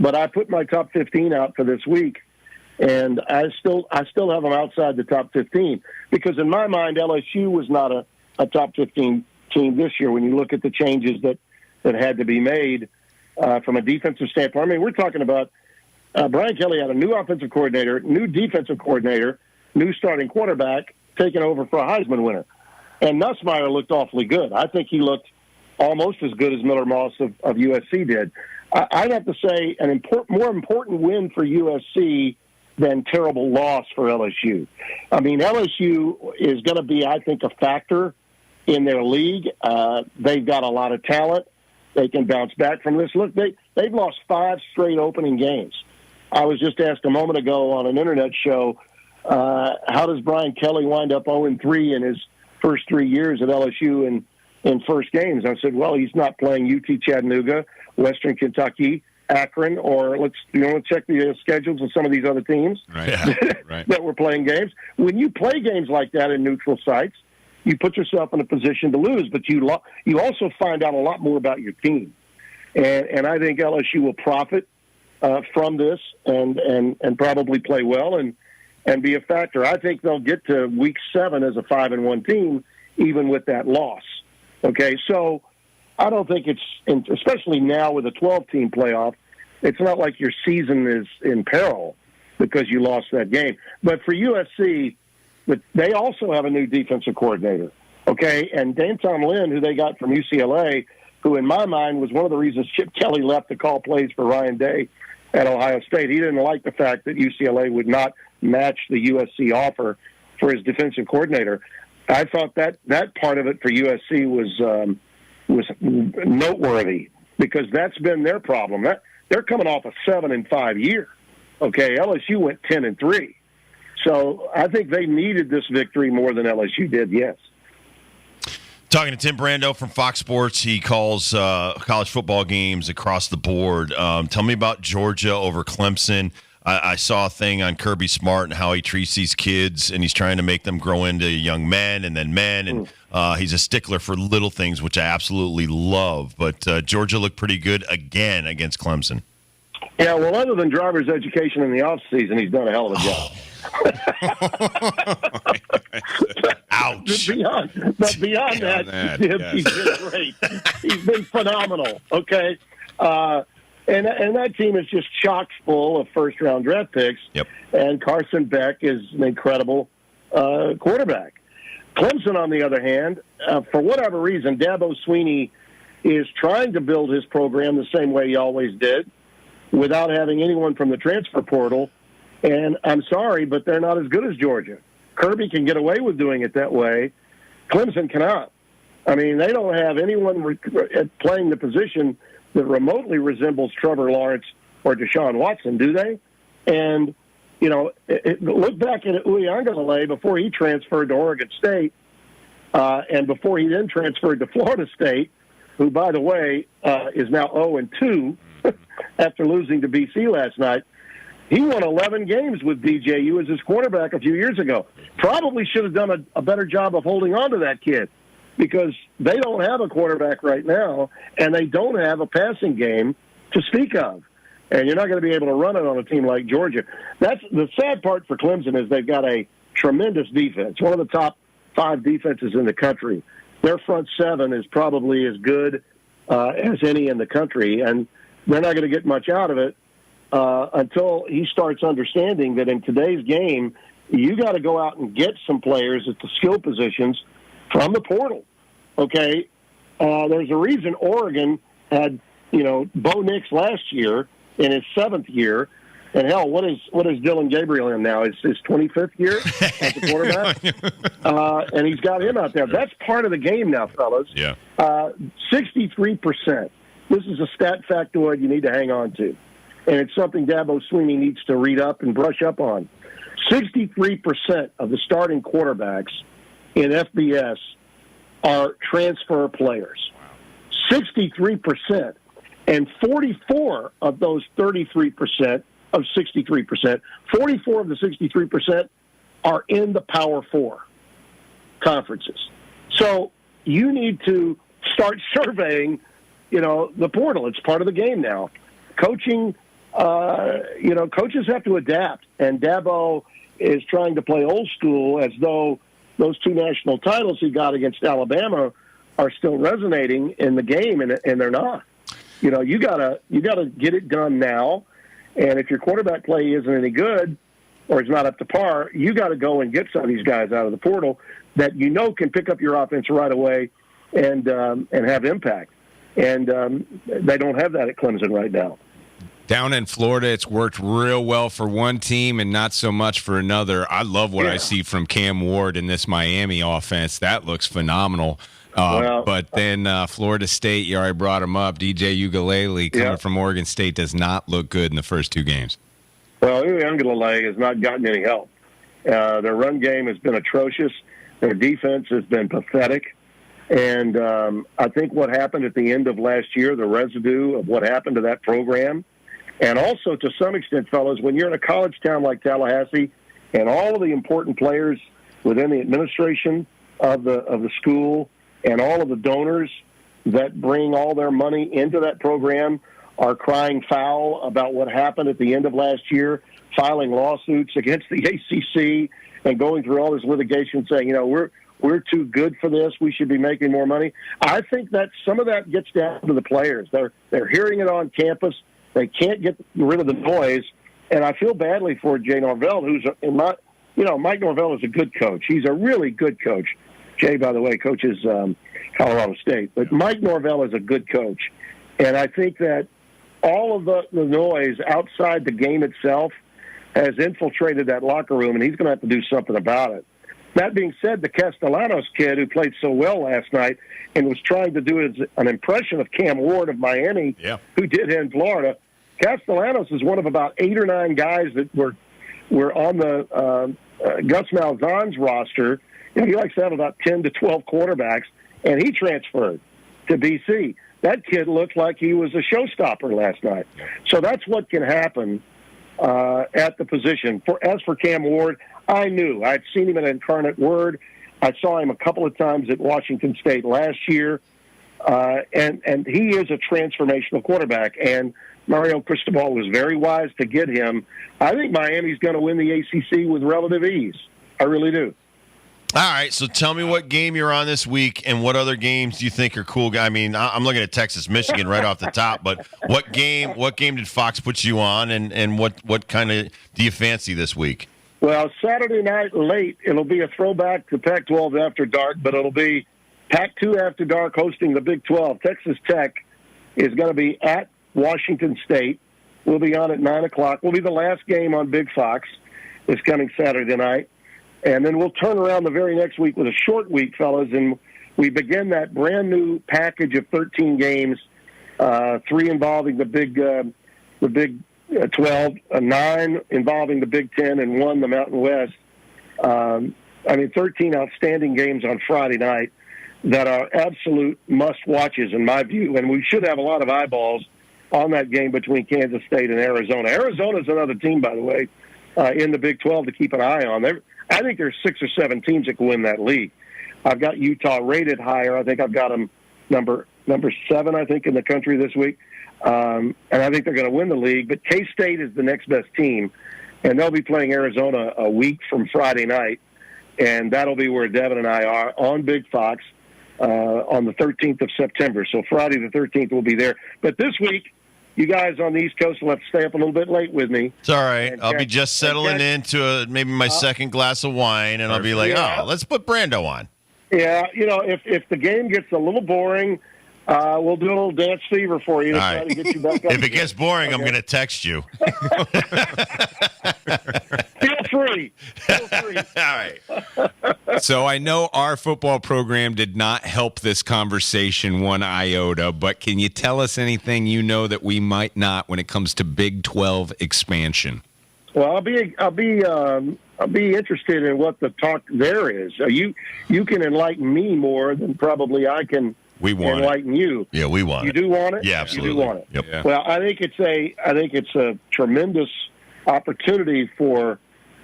But I put my top 15 out for this week, and I still have them outside the top 15 because in my mind LSU was not a top 15 team this year when you look at the changes that had to be made from a defensive standpoint. I mean, we're talking about Brian Kelly had a new offensive coordinator, new defensive coordinator, new starting quarterback, taking over for a Heisman winner. And Nussmeier looked awfully good. I think he looked almost as good as Miller Moss of USC did. I'd have to say more important win for USC than terrible loss for LSU. I mean, LSU is going to be, I think, a factor in their league. They've got a lot of talent. They can bounce back from this. Look, they've lost 5 straight opening games. I was just asked a moment ago on an internet show, how does Brian Kelly wind up 0-3 in his first 3 years at LSU in first games? I said, well, he's not playing UT Chattanooga, Western Kentucky, Akron, or let's check the schedules of some of these other teams that were playing games. When you play games like that in neutral sites, you put yourself in a position to lose, but you also find out a lot more about your team. And I think LSU will profit from this and probably play well and be a factor. I think they'll get to week 7 as a 5-1 team, even with that loss. Okay, so I don't think it's, especially now with a 12-team playoff, it's not like your season is in peril because you lost that game. But for USC, they also have a new defensive coordinator, okay? And Danton Lynn, who they got from UCLA, who in my mind was one of the reasons Chip Kelly left to call plays for Ryan Day at Ohio State. He didn't like the fact that UCLA would not match the USC offer for his defensive coordinator. I thought that part of it for USC was noteworthy because that's been their problem. They're coming off a 7-5 year. Okay, LSU went 10-3. So I think they needed this victory more than LSU did, yes. Talking to Tim Brando from Fox Sports. He calls college football games across the board. Tell me about Georgia over Clemson. I saw a thing on Kirby Smart and how he treats these kids, and he's trying to make them grow into young men and then men. And he's a stickler for little things, which I absolutely love. But Georgia looked pretty good again against Clemson. Yeah, well, other than driver's education in the offseason, he's done a hell of a job. Ouch. But beyond that, he's been great. He's been phenomenal, okay? And that team is just chock full of first-round draft picks. Yep. And Carson Beck is an incredible quarterback. Clemson, on the other hand, for whatever reason, Dabo Swinney is trying to build his program the same way he always did without having anyone from the transfer portal. And I'm sorry, but they're not as good as Georgia. Kirby can get away with doing it that way. Clemson cannot. I mean, they don't have anyone playing the position that remotely resembles Trevor Lawrence or Deshaun Watson, do they? And, look back at Uiagalelei before he transferred to Oregon State and before he then transferred to Florida State, who, by the way, is now 0-2 after losing to BC last night. He won 11 games with DJU as his quarterback a few years ago. Probably should have done a better job of holding on to that kid because they don't have a quarterback right now, and they don't have a passing game to speak of. And you're not going to be able to run it on a team like Georgia. That's the sad part for Clemson is they've got a tremendous defense, one of the top 5 defenses in the country. Their front 7 is probably as good as any in the country, and they're not going to get much out of it until he starts understanding that in today's game, you got to go out and get some players at the skill positions from the portal. Okay, there's a reason Oregon had Bo Nix last year in his 7th year, and hell, what is Dylan Gabriel in now? His 25th year as a quarterback, and he's got him out there. That's part of the game now, fellas. Yeah, 63%. This is a stat factoid you need to hang on to, and it's something Dabo Swinney needs to read up and brush up on. 63% of the starting quarterbacks in FBS are transfer players. 63%. And 44 of those 33% of 63%, 44 of the 63% are in the Power 4 conferences. So you need to start surveying, the portal. It's part of the game now. Coaching coaches have to adapt, and Dabo is trying to play old school as though those 2 national titles he got against Alabama are still resonating in the game, and they're not. You gotta get it done now, and if your quarterback play isn't any good or is not up to par, you got to go and get some of these guys out of the portal that can pick up your offense right away and have impact. And they don't have that at Clemson right now. Down in Florida, it's worked real well for one team and not so much for another. I love what I see from Cam Ward in this Miami offense. That looks phenomenal. But then Florida State, you already brought him up. DJ Uiagalelei coming from Oregon State does not look good in the first 2 games. Well, Uiagalelei has not gotten any help. Their run game has been atrocious. Their defense has been pathetic. And I think what happened at the end of last year, the residue of what happened to that program, and also to some extent, fellas, when you're in a college town like Tallahassee and all of the important players within the administration of the school and all of the donors that bring all their money into that program are crying foul about what happened at the end of last year, filing lawsuits against the ACC and going through all this litigation saying, we're too good for this. We should be making more money. I think that some of that gets down to the players. They're hearing it on campus. They can't get rid of the noise. And I feel badly for Jay Norvell, who's Mike Norvell is a good coach. He's a really good coach. Jay, by the way, coaches Colorado State. But Mike Norvell is a good coach. And I think that all of the noise outside the game itself has infiltrated that locker room, and he's going to have to do something about it. That being said, the Castellanos kid who played so well last night and was trying to do an impression of Cam Ward of Miami, who did in Florida, Castellanos is one of about 8 or 9 guys that were on the Gus Malzahn's roster. He likes to have about 10 to 12 quarterbacks, and he transferred to BC. That kid looked like he was a showstopper last night. So that's what can happen at the position. As for Cam Ward, I'd seen him at Incarnate Word. I saw him a couple of times at Washington State last year, and he is a transformational quarterback. And Mario Cristobal was very wise to get him. I think Miami's going to win the ACC with relative ease. I really do. All right, so tell me what game you're on this week and what other games do you think are cool? I mean, I'm looking at Texas, Michigan right off the top, but what game did Fox put you on, and what kind of do you fancy this week? Well, Saturday night late, it'll be a throwback to Pac-12 After Dark, but it'll be Pac-2 After Dark hosting the Big 12. Texas Tech is going to be at Washington State. We'll be on at 9 o'clock. We'll be the last game on Big Fox this coming Saturday night. And then we'll turn around the very next week with a short week, fellas, and we begin that brand-new package of 13 games, 3 involving the Big 12, 9 involving the Big 10, and 1 the Mountain West. 13 outstanding games on Friday night that are absolute must-watches in my view, and we should have a lot of eyeballs on that game between Kansas State and Arizona. Arizona's another team, by the way, in the Big 12 to keep an eye on. I think there's 6 or 7 teams that can win that league. I've got Utah rated higher. I think I've got them number 7, I think, in the country this week. And I think they're going to win the league. But K-State is the next best team, and they'll be playing Arizona a week from Friday night. And that'll be where Devin and I are on Big Fox on the 13th of September. So Friday the 13th will be there. But this week, you guys on the East Coast will have to stay up a little bit late with me. It's all right. I'll be just settling into maybe my second glass of wine, and I'll be like, let's put Brando on. Yeah, if the game gets a little boring, we'll do a little dance fever for you to try to get you back up. If it gets boring, I'm going to text you. Feel free. All right. So I know our football program did not help this conversation one iota, but can you tell us anything you know that we might not when it comes to Big 12 expansion? Well, I'll be interested in what the talk there is. You can enlighten me more than probably I can enlighten you. Yeah, we want it. You do want it? Yeah, absolutely. You do want it. Yep. Yeah. Well, I think it's a tremendous opportunity for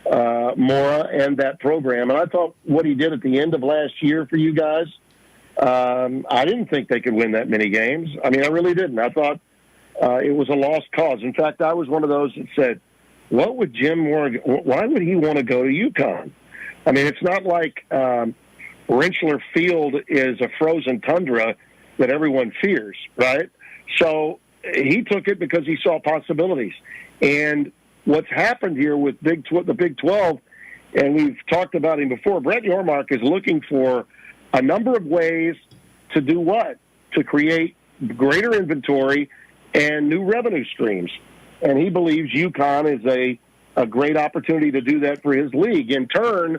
Mora and that program. And I thought what he did at the end of last year for you guys, I didn't think they could win that many games. I mean, I really didn't. I thought it was a lost cause. In fact, I was one of those that said, why would he want to go to UConn? I mean, it's not like Rentschler Field is a frozen tundra that everyone fears, right? So he took it because he saw possibilities. And what's happened here with the Big 12, and we've talked about him before, Brett Yormark is looking for a number of ways to do what? To create greater inventory and new revenue streams. And he believes UConn is a great opportunity to do that for his league. In turn,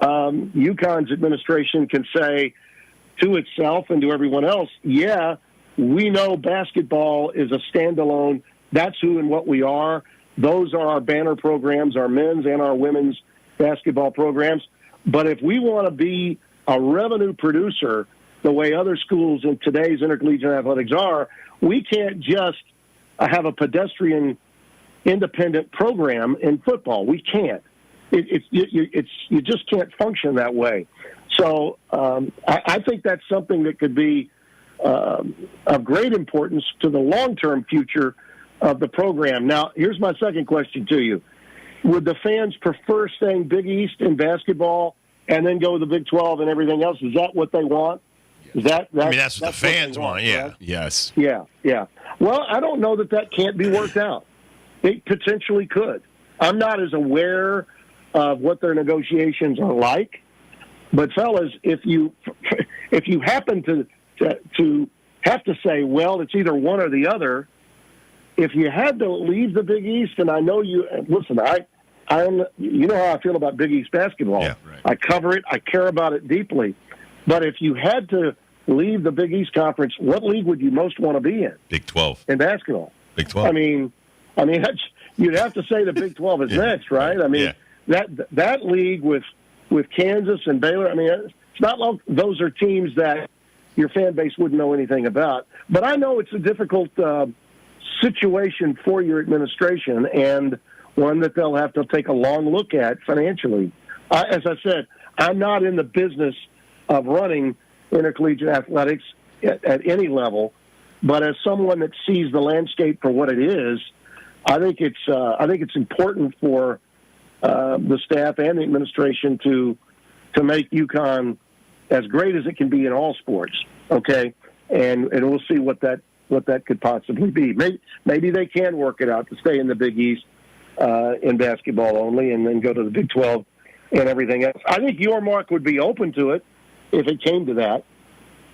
UConn's administration can say to itself and to everyone else, yeah, we know basketball is a standalone. That's who and what we are. Those are our banner programs, our men's and our women's basketball programs. But if we want to be a revenue producer the way other schools in today's intercollegiate athletics are, we can't just have a pedestrian independent program in football. We can't. You just can't function that way. So I think that's something that could be of great importance to the long-term future of the program. Now, here's my second question to you. Would the fans prefer staying Big East in basketball and then go to the Big 12 and everything else? Is that what they want? That's what the fans want, yeah. Right? Yes. Yeah. Well, I don't know that can't be worked out. It potentially could. I'm not as aware of what their negotiations are like, but fellas, if you happen to have to say, well, it's either one or the other, if you had to leave the Big East, and I know you listen, you know how I feel about Big East basketball. Yeah, right. I cover it. I care about it deeply. But if you had to leave the Big East Conference, what league would you most want to be in? Big 12. In basketball. Big 12. I mean, you'd have to say the Big 12 is next, right? I mean, that league with Kansas and Baylor, I mean, it's not like those are teams that your fan base wouldn't know anything about. But I know it's a difficult situation for your administration and one that they'll have to take a long look at financially. As I said, I'm not in the business of running intercollegiate athletics at any level, but as someone that sees the landscape for what it is, I think it's important for the staff and the administration to make UConn as great as it can be in all sports. Okay, and we'll see what that could possibly be. Maybe they can work it out to stay in the Big East in basketball only, and then go to the Big 12 and everything else. I think Yormark would be open to it if it came to that.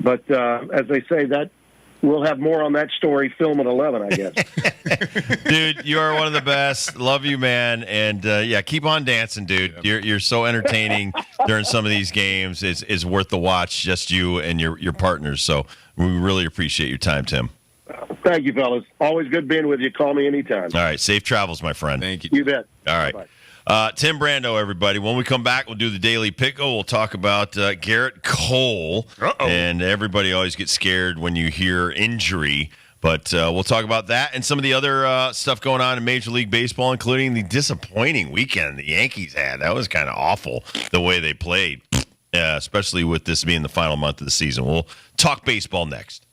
But as they say, that we'll have more on that story film at 11, I guess. Dude, you are one of the best. Love you, man. And, keep on dancing, dude. You're so entertaining during some of these games. It's worth the watch, just you and your partners. So we really appreciate your time, Tim. Thank you, fellas. Always good being with you. Call me anytime. All right. Safe travels, my friend. Thank you. You bet. All right. Bye-bye. Tim Brando, everybody. When we come back, we'll do the Daily Pickle. We'll talk about Garrett Cole. Uh-oh. And everybody always gets scared when you hear injury. But we'll talk about that and some of the other stuff going on in Major League Baseball, including the disappointing weekend the Yankees had. That was kind of awful, the way they played, especially with this being the final month of the season. We'll talk baseball next.